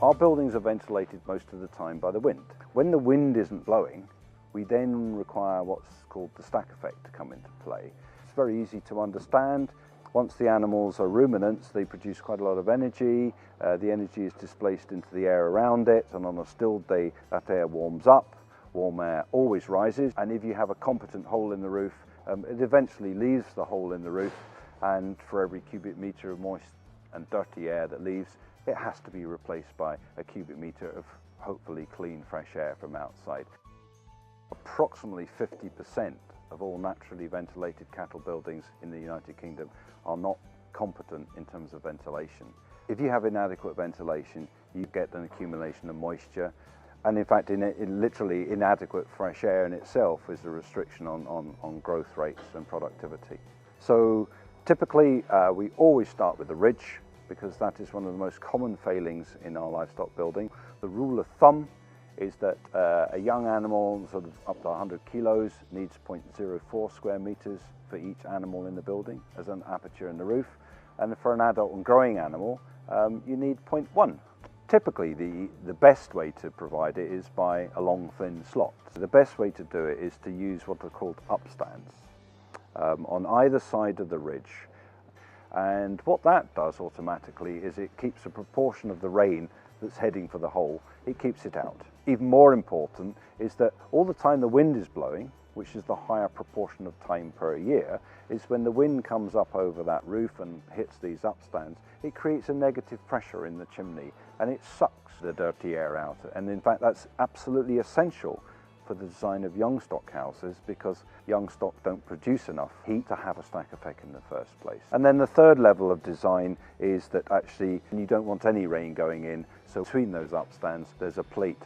Our buildings are ventilated most of the time by the wind. When the wind isn't blowing, we then require what's called the stack effect to come into play. It's very easy to understand. Once the animals are ruminants, they produce quite a lot of energy. The energy is displaced into the air around it, and on a still day, that air warms up. Warm air always rises, and if you have a competent hole in the roof, it eventually leaves the hole in the roof, and for every cubic meter of moist and dirty air that leaves, it has to be replaced by a cubic meter of hopefully clean, fresh air from outside. Approximately 50% of all naturally ventilated cattle buildings in the United Kingdom are not competent in terms of ventilation. If you have inadequate ventilation, you get an accumulation of moisture, and in fact, literally inadequate fresh air in itself is a restriction on growth rates and productivity. So typically, we always start with the ridge, because that is one of the most common failings in our livestock building. The rule of thumb is that a young animal, sort of up to 100 kilos, needs 0.04 square meters for each animal in the building as an aperture in the roof. And for an adult and growing animal, you need 0.1. Typically, the best way to provide it is by a long, thin slot. So the best way to do it is to use what are called upstands on either side of the ridge. And what that does automatically is it keeps a proportion of the rain that's heading for the hole, it keeps it out. Even more important is that all the time the wind is blowing, which is the higher proportion of time per year, is when the wind comes up over that roof and hits these upstands, it creates a negative pressure in the chimney and it sucks the dirty air out. And in fact, that's absolutely essential for the design of young stock houses, because young stock don't produce enough heat to have a stack effect in the first place. And then the third level of design is that actually you don't want any rain going in, so between those upstands there's a plate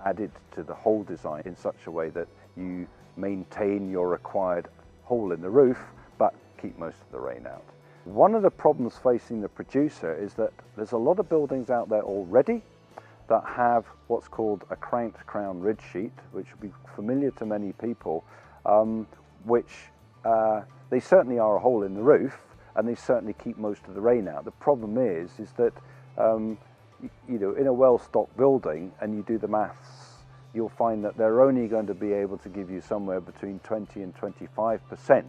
added to the whole design in such a way that you maintain your required hole in the roof but keep most of the rain out. One of the problems facing the producer is that there's a lot of buildings out there already that have what's called a cranked crown ridge sheet, which will be familiar to many people, which they certainly are a hole in the roof and they certainly keep most of the rain out. The problem is that you know, in a well-stocked building, and you do the maths, you'll find that they're only going to be able to give you somewhere between 20 and 25%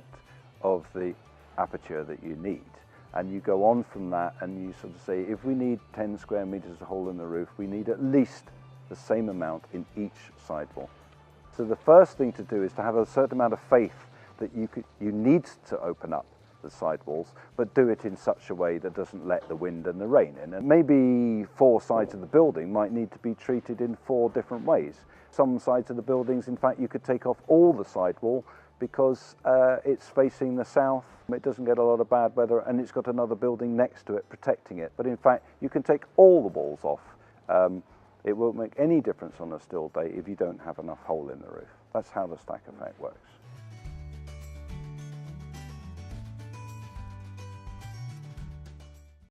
of the aperture that you need. And you go on from that and you sort of say, if we need 10 square meters of hole in the roof, we need at least the same amount in each sidewall. So the first thing to do is to have a certain amount of faith that you need to open up the sidewalls, but do it in such a way that doesn't let the wind and the rain in. And maybe 4 sides of the building might need to be treated in 4 different ways. Some sides of the buildings, in fact, you could take off all the sidewall because it's facing the south, it doesn't get a lot of bad weather, and it's got another building next to it protecting it. But in fact, you can take all the walls off. It won't make any difference on a still day if you don't have enough hole in the roof. That's how the stack effect works.